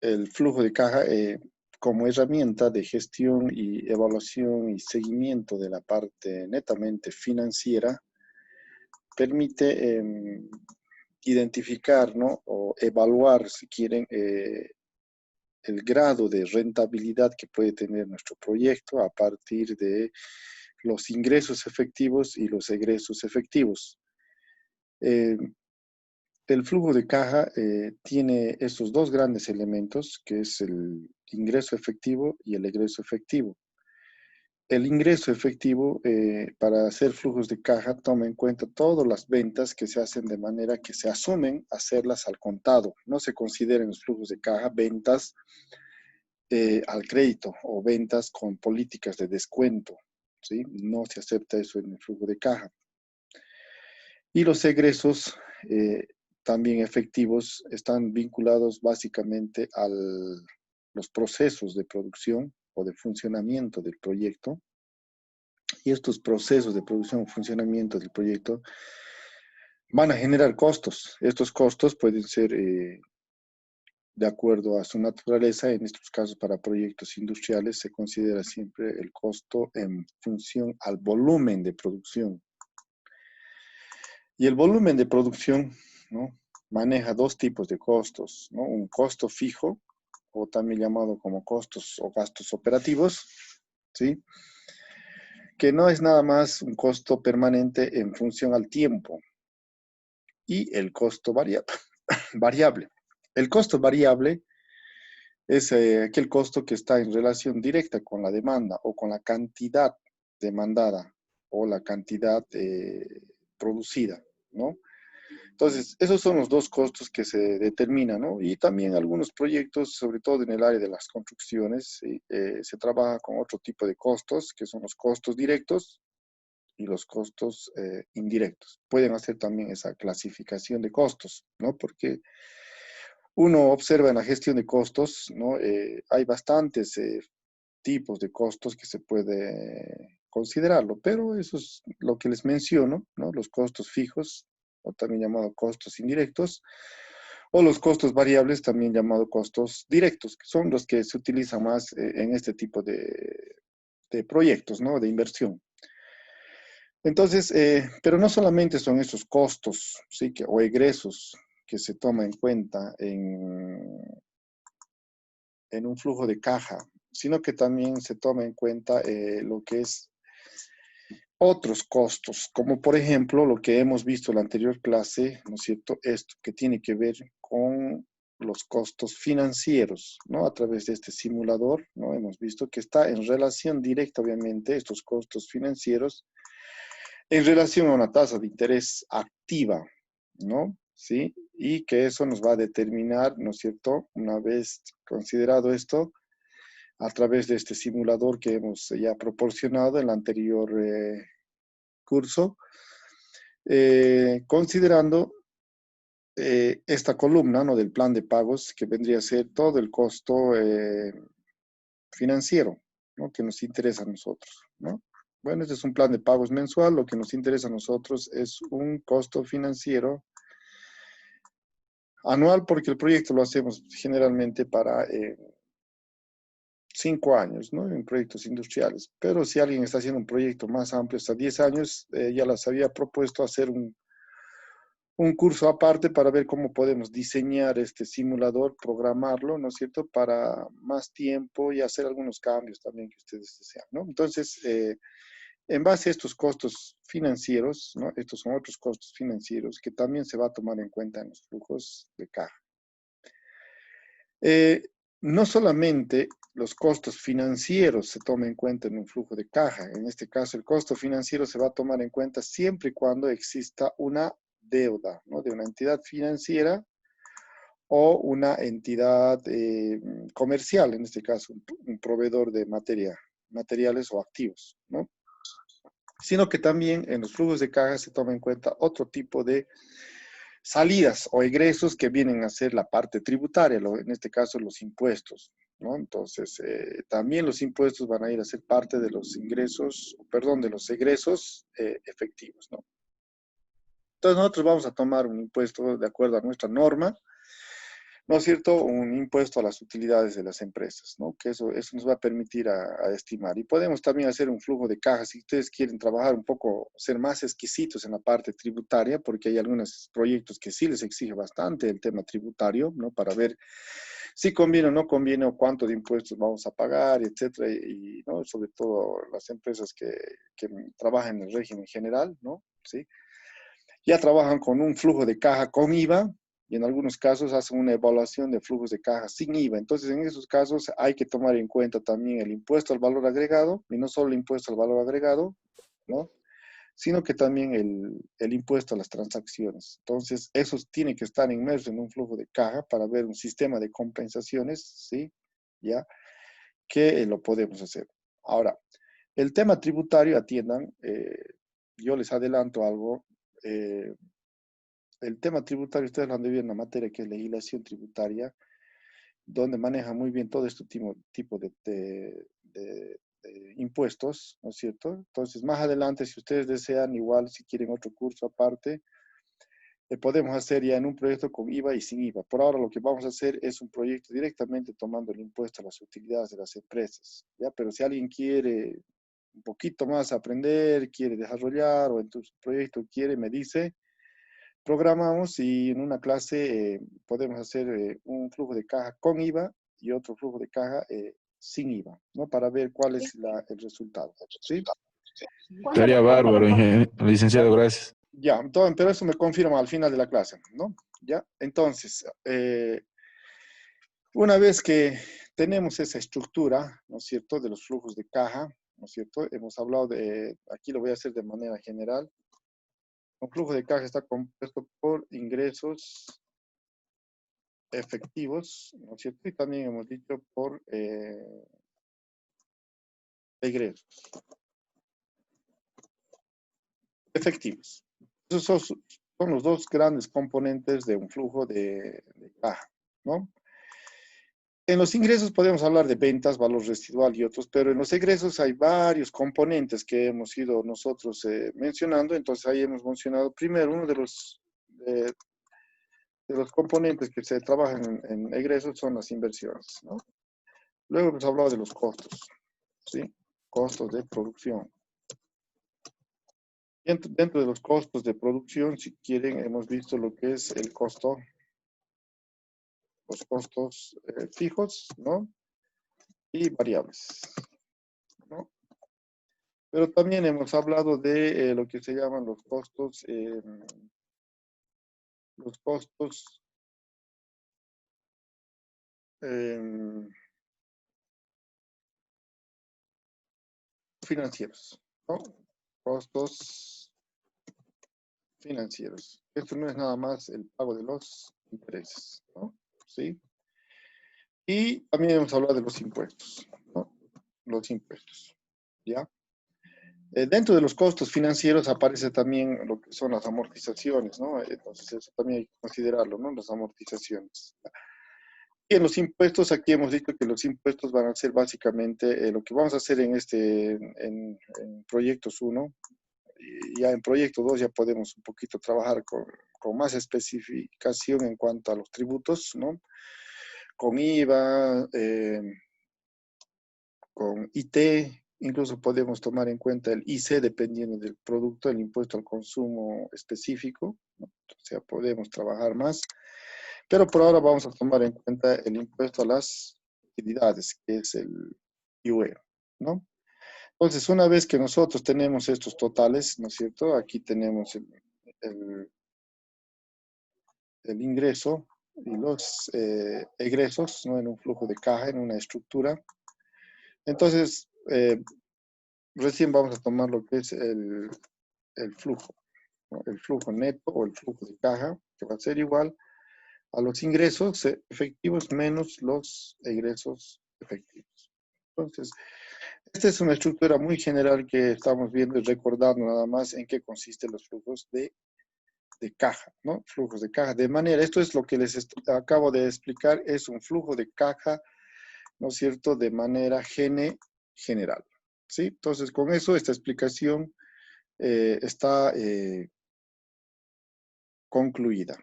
el flujo de caja como herramienta de gestión y evaluación y seguimiento de la parte netamente financiera permite identificar, ¿no? O evaluar, si quieren, el grado de rentabilidad que puede tener nuestro proyecto a partir de los ingresos efectivos y los egresos efectivos. Eh, el flujo de caja tiene estos dos grandes elementos, que es el ingreso efectivo y el egreso efectivo. El ingreso efectivo para hacer flujos de caja toma en cuenta todas las ventas que se hacen de manera que se asumen hacerlas al contado. No se consideran los flujos de caja ventas al crédito o ventas con políticas de descuento, ¿sí? No se acepta eso en el flujo de caja. Y los egresos también efectivos están vinculados básicamente a los procesos de producción o de funcionamiento del proyecto. Y estos procesos de producción o funcionamiento del proyecto van a generar costos. Estos costos pueden ser de acuerdo a su naturaleza. En estos casos, para proyectos industriales, se considera siempre el costo en función al volumen de producción. Y el volumen de producción, ¿no? Maneja dos tipos de costos, ¿no? Un costo fijo, o también llamado como costos o gastos operativos, ¿sí? Que no es nada más un costo permanente en función al tiempo. Y el costo variable. El costo variable es aquel costo que está en relación directa con la demanda o con la cantidad demandada o la cantidad producida, ¿no? Entonces, esos son los dos costos que se determinan, ¿no? Y también algunos proyectos, sobre todo en el área de las construcciones, se trabaja con otro tipo de costos, que son los costos directos y los costos indirectos. Pueden hacer también esa clasificación de costos, ¿no? Porque uno observa en la gestión de costos, ¿no? Hay bastantes tipos de costos que se puede considerarlo, pero eso es lo que les menciono, ¿no? Los costos fijos, o también llamados costos indirectos, o los costos variables, también llamados costos directos, que son los que se utilizan más en este tipo de proyectos, ¿no? De inversión. Entonces, pero no solamente son esos costos, ¿sí? O egresos que se toma en cuenta en un flujo de caja, sino que también se toma en cuenta lo que es otros costos, como por ejemplo lo que hemos visto en la anterior clase, ¿no es cierto? Esto que tiene que ver con los costos financieros, ¿no? A través de este simulador, ¿no? Hemos visto que está en relación directa, obviamente, estos costos financieros en relación a una tasa de interés activa, ¿no? ¿Sí? Y que eso nos va a determinar, ¿no es cierto? Una vez considerado esto, a través de este simulador que hemos ya proporcionado en el anterior curso, considerando esta columna, ¿no? Del plan de pagos, que vendría a ser todo el costo financiero, ¿no? Que nos interesa a nosotros, ¿no? Bueno, este es un plan de pagos mensual. Lo que nos interesa a nosotros es un costo financiero anual, porque el proyecto lo hacemos generalmente para 5 años, ¿no? En proyectos industriales. Pero si alguien está haciendo un proyecto más amplio, hasta 10 años, ya les había propuesto hacer un curso aparte para ver cómo podemos diseñar este simulador, programarlo, ¿no es cierto?, para más tiempo y hacer algunos cambios también que ustedes desean, ¿no? Entonces, en base a estos costos financieros, ¿no? Estos son otros costos financieros que también se va a tomar en cuenta en los flujos de caja. Eh, no solamente los costos financieros se toman en cuenta en un flujo de caja. En este caso, el costo financiero se va a tomar en cuenta siempre y cuando exista una deuda, ¿no? De una entidad financiera o una entidad comercial, en este caso, un proveedor de materiales o activos, ¿no? Sino que también en los flujos de caja se toma en cuenta otro tipo de salidas o egresos que vienen a ser la parte tributaria, en este caso los impuestos, ¿no? Entonces, también los impuestos van a ir a ser parte de los ingresos, perdón, de los egresos efectivos, ¿no? Entonces, nosotros vamos a tomar un impuesto de acuerdo a nuestra norma. ¿no es cierto?, un impuesto a las utilidades de las empresas, ¿no? Que eso nos va a permitir a estimar. Y podemos también hacer un flujo de caja si ustedes quieren trabajar un poco, ser más exquisitos en la parte tributaria, porque hay algunos proyectos que sí les exige bastante el tema tributario, ¿no? Para ver si conviene o no conviene o cuánto de impuestos vamos a pagar, etcétera, y ¿no? Sobre todo las empresas que trabajan en el régimen general, ¿no? ¿Sí? Ya trabajan con un flujo de caja con IVA y en algunos casos hacen una evaluación de flujos de caja sin IVA. Entonces, en esos casos hay que tomar en cuenta también el impuesto al valor agregado, y no solo el impuesto al valor agregado, ¿no? Sino que también el impuesto a las transacciones. Entonces, esos tienen que estar inmersos en un flujo de caja para ver un sistema de compensaciones, ¿sí? ¿Ya? Que lo podemos hacer. Ahora, el tema tributario, atiendan, yo les adelanto algo. El tema tributario, ustedes lo han de ver en la materia que es legislación tributaria, donde maneja muy bien todo este tipo de impuestos, ¿no es cierto? Entonces, más adelante, si ustedes desean, igual, si quieren otro curso aparte, podemos hacer ya en un proyecto con IVA y sin IVA. Por ahora lo que vamos a hacer es un proyecto directamente tomando el impuesto a las utilidades de las empresas, ¿ya? Pero si alguien quiere un poquito más aprender, quiere desarrollar o en tu proyecto quiere, me dice, programamos y en una clase podemos hacer un flujo de caja con IVA y otro flujo de caja sin IVA, ¿no? Para ver cuál es el resultado, ¿sí? Estaría bárbaro, licenciado, Ya, gracias. ya, entonces, pero eso me confirma al final de la clase, ¿no? Ya, entonces, una vez que tenemos esa estructura, ¿no es cierto?, de los flujos de caja, ¿no es cierto? Hemos hablado de, aquí lo voy a hacer de manera general. Un flujo de caja está compuesto por ingresos efectivos, ¿no es cierto? Y también hemos dicho por egresos efectivos. Esos son los dos grandes componentes de un flujo de caja, ¿no? En los ingresos podemos hablar de ventas, valor residual y otros, pero en los egresos hay varios componentes que hemos ido nosotros mencionando. Entonces ahí hemos mencionado primero uno de los componentes que se trabajan en egresos son las inversiones, ¿no? Luego hemos hablado de los costos, ¿sí? Costos de producción. Dentro de los costos de producción, si quieren, hemos visto lo que es el costo, los costos fijos, ¿no? Y variables, ¿no? Pero también hemos hablado de lo que se llaman los costos eh, financieros, ¿no? Costos financieros. Esto no es nada más el pago de los intereses, ¿no? ¿Sí? Y también hemos hablado de los impuestos, ¿no? Los impuestos, ¿ya? Dentro de los costos financieros aparece también lo que son las amortizaciones, ¿no? Entonces eso también hay que considerarlo, ¿no? Las amortizaciones. Y en los impuestos, aquí hemos dicho que los impuestos van a ser básicamente lo que vamos a hacer en proyectos 1. Y ya en proyecto 2 ya podemos un poquito trabajar con más especificación en cuanto a los tributos, ¿no? Con IVA, con IT, incluso podemos tomar en cuenta el IC dependiendo del producto, el impuesto al consumo específico, ¿no? O sea, podemos trabajar más. Pero por ahora vamos a tomar en cuenta el impuesto a las utilidades, que es el IUE, ¿no? Entonces, una vez que nosotros tenemos estos totales, ¿no es cierto? Aquí tenemos el, el ingreso y los egresos, ¿no? En un flujo de caja, en una estructura. Entonces, recién vamos a tomar lo que es el flujo, ¿no? El flujo neto o el flujo de caja, que va a ser igual a los ingresos efectivos menos los egresos efectivos. Entonces, esta es una estructura muy general que estamos viendo y recordando nada más en qué consisten los flujos de caja, ¿no? Flujos de caja. De manera, esto es lo que les acabo de explicar, es un flujo de caja, ¿no es cierto?, de manera general, ¿sí? Entonces, con eso, esta explicación está concluida.